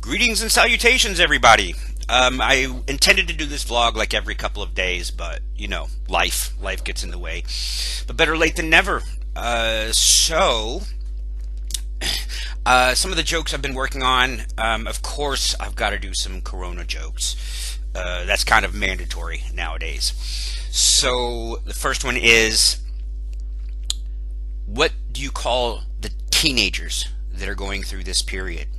Greetings and salutations, everybody. I intended to do this vlog like every couple of days, but you know, life gets in the way. But better late than never. Some of the jokes I've been working on. Of course, I've got to do some Corona jokes. That's kind of mandatory nowadays. So the first one is, what do you call the teenagers that are going through this period?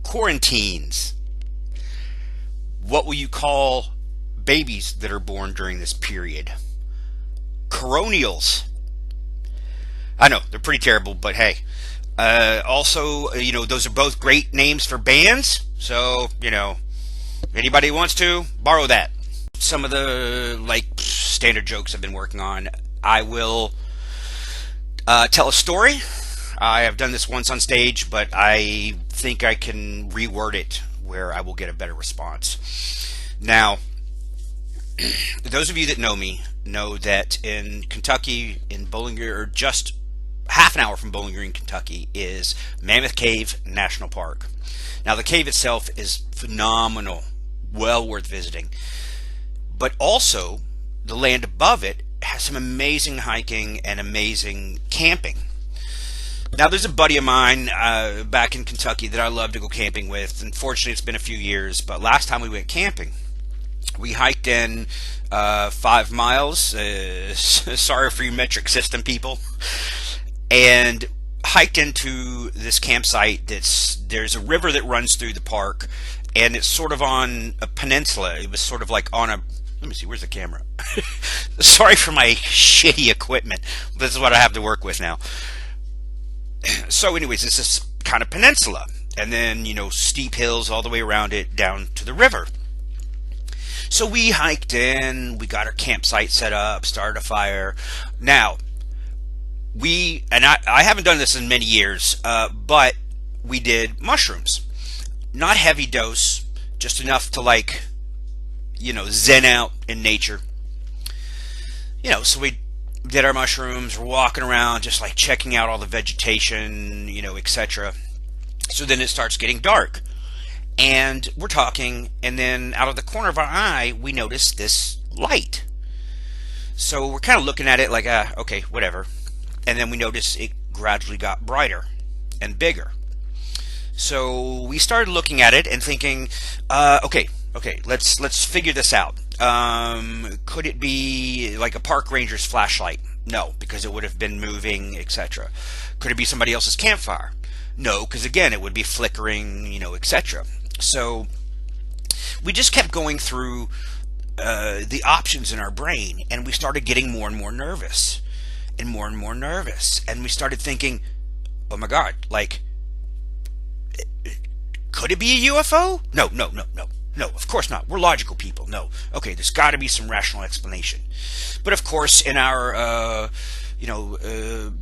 Quarantines. What will you call babies that are born during this period? Coronials. I know, they're pretty terrible, but hey. Also, those are both great names for bands, so, anybody wants to, borrow that. Some of the, standard jokes I've been working on. I will tell a story. I have done this once on stage, but I think I can reword it where I will get a better response. Now, those of you that know me know that in Kentucky, in Bowling Green, or just half an hour from Bowling Green, Kentucky, is Mammoth Cave National Park. Now, the cave itself is phenomenal, well worth visiting. But also, the land above it has some amazing hiking and amazing camping. Now, there's a buddy of mine back in Kentucky that I love to go camping with. Unfortunately, it's been a few years, but last time we went camping, we hiked in 5 miles. Sorry for you metric system people. And hiked into this campsite there's a river that runs through the park, and it's sort of on a peninsula. It was sort of like on a, let me see, where's the camera? Sorry for my shitty equipment. This is what I have to work with now. So anyways, it's this kind of peninsula, and then, steep hills all the way around it down to the river. So we hiked in, we got our campsite set up, started a fire. Now, I haven't done this in many years, but we did mushrooms. Not heavy dose, just enough to zen out in nature. So we did our mushrooms, we're walking around just checking out all the vegetation, etc. So then it starts getting dark, and we're talking, and then out of the corner of our eye we notice this light. So we're kind of looking at it like, okay, whatever. And then we notice it gradually got brighter and bigger. So we started looking at it and thinking, okay, let's figure this out. Could it be like a park ranger's flashlight? No, because it would have been moving, etc. Could it be somebody else's campfire? No, because again, it would be flickering, etc. So we just kept going through the options in our brain, and we started getting more and more nervous, and more and more nervous, and we started thinking, oh my God, could it be a UFO? No, of course not. We're logical people. No. Okay, there's got to be some rational explanation. But of course, in our,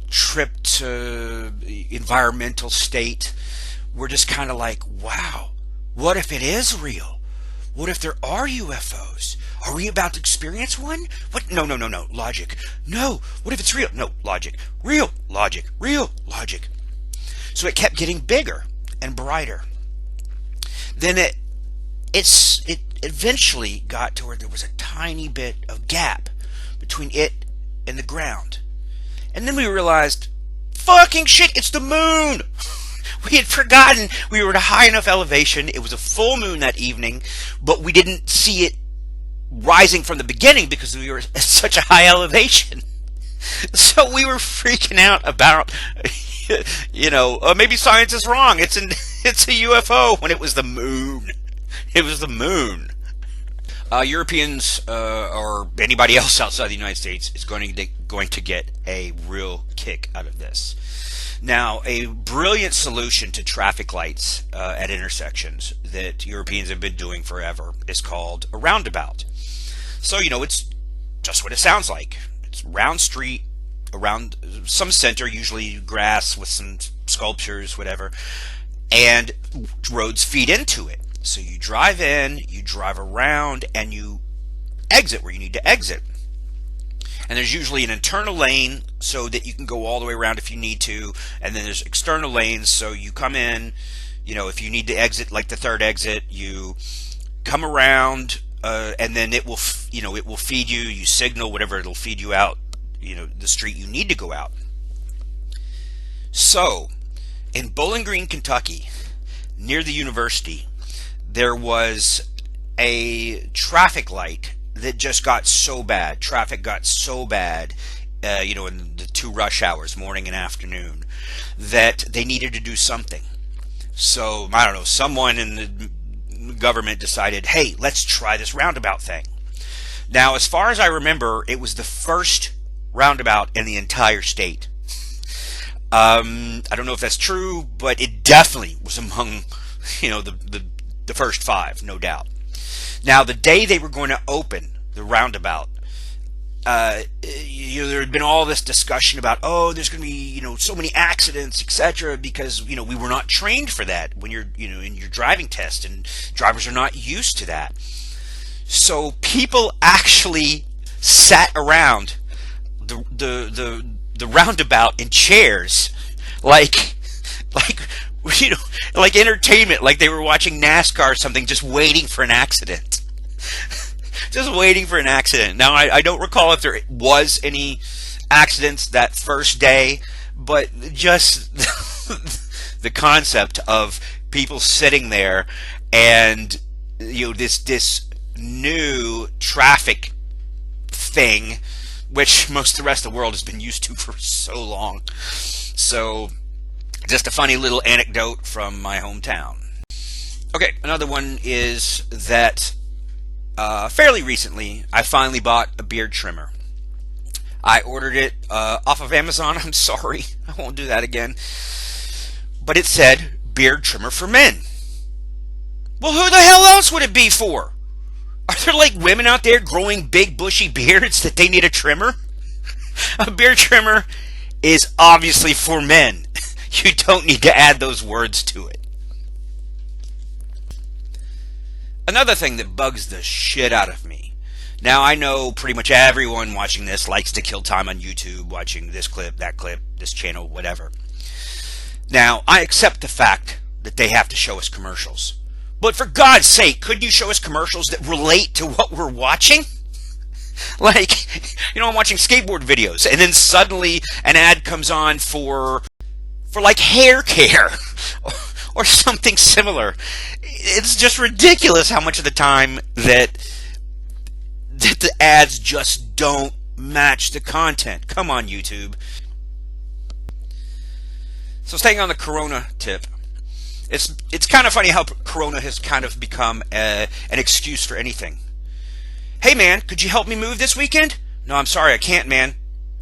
tripped environmental state, we're just kind of like, wow, what if it is real? What if there are UFOs? Are we about to experience one? What? No. Logic. No. What if it's real? No. Logic. Real. Logic. Real. Logic. So it kept getting bigger and brighter. Then it eventually got to where there was a tiny bit of gap between it and the ground. And then we realized, fucking shit, it's the moon! We had forgotten we were at a high enough elevation. It was a full moon that evening, but we didn't see it rising from the beginning because we were at such a high elevation. So we were freaking out about, maybe science is wrong. It's a UFO, when it was the moon. It was the moon. Europeans or anybody else outside the United States is going to get a real kick out of this. Now, a brilliant solution to traffic lights at intersections that Europeans have been doing forever is called a roundabout. So, it's just what it sounds like. It's a round street around some center, usually grass with some sculptures, whatever, and roads feed into it. So you drive in, you drive around, and you exit where you need to exit. And there's usually an internal lane so that you can go all the way around if you need to, and then there's external lanes, so you come in, if you need to exit, like the third exit, you come around, and then it will, it will feed you. You signal whatever, it'll feed you out, the street you need to go out. So, in Bowling Green, Kentucky, near the university, there was a traffic light that just got so bad. Traffic got so bad, in the two rush hours, morning and afternoon, that they needed to do something. So, I don't know, someone in the government decided, hey, let's try this roundabout thing. Now, as far as I remember, it was the first roundabout in the entire state. I don't know if that's true, but it definitely was among, the first five, no doubt. Now, the day they were going to open the roundabout, there had been all this discussion about, there's going to be, so many accidents, etc., because, we were not trained for that when you're, in your driving test, and drivers are not used to that. So people actually sat around the roundabout in chairs, like entertainment, like they were watching NASCAR or something, just waiting for an accident. Just waiting for an accident. Now, I don't recall if there was any accidents that first day, but just the concept of people sitting there and, this new traffic thing, which most of the rest of the world has been used to for so long. So, just a funny little anecdote from my hometown. Okay, another one is that fairly recently, I finally bought a beard trimmer. I ordered it off of Amazon. I'm sorry, I won't do that again. But it said, beard trimmer for men. Well, who the hell else would it be for? Are there like women out there growing big bushy beards that they need a trimmer? A beard trimmer is obviously for men. You don't need to add those words to it. Another thing that bugs the shit out of me. Now, I know pretty much everyone watching this likes to kill time on YouTube, watching this clip, this channel, whatever. Now, I accept the fact that they have to show us commercials. But for God's sake, couldn't you show us commercials that relate to what we're watching? Like, I'm watching skateboard videos, and then suddenly an ad comes on for like hair care or something similar. It's just ridiculous how much of the time that the ads just don't match the content. Come on, YouTube. So staying on the Corona tip, it's kind of funny how Corona has kind of become an excuse for anything. Hey man, could you help me move this weekend? No, I'm sorry, I can't, man.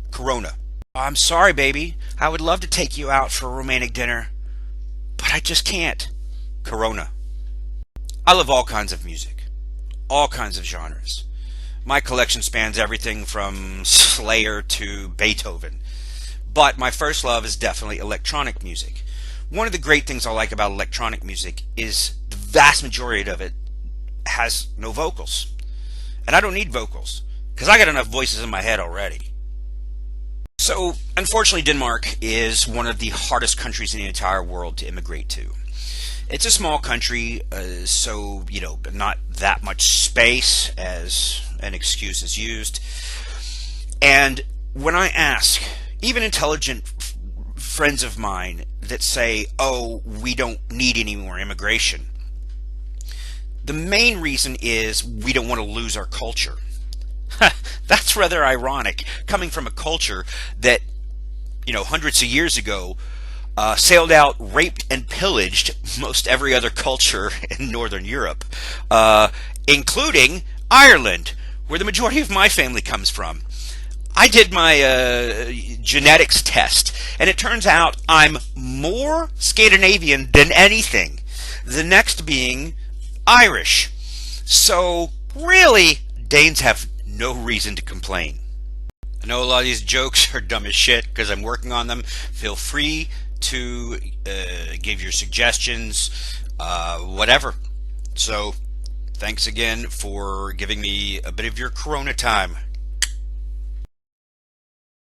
Corona. I'm sorry, baby. I would love to take you out for a romantic dinner, but I just can't. Corona. I love all kinds of music, all kinds of genres. My collection spans everything from Slayer to Beethoven. But my first love is definitely electronic music. One of the great things I like about electronic music is the vast majority of it has no vocals. And I don't need vocals, because I got enough voices in my head already. So, unfortunately, Denmark is one of the hardest countries in the entire world to immigrate to. It's a small country, so, not that much space, as an excuse is used. And when I ask, even intelligent friends of mine that say, we don't need any more immigration, the main reason is we don't want to lose our culture. That's rather ironic, coming from a culture that, hundreds of years ago, sailed out, raped, and pillaged most every other culture in Northern Europe, including Ireland, where the majority of my family comes from. I did my genetics test, and it turns out I'm more Scandinavian than anything, the next being Irish. So, really, Danes have no reason to complain. I know a lot of these jokes are dumb as shit because I'm working on them. Feel free to give your suggestions, whatever. So, thanks again for giving me a bit of your Corona time.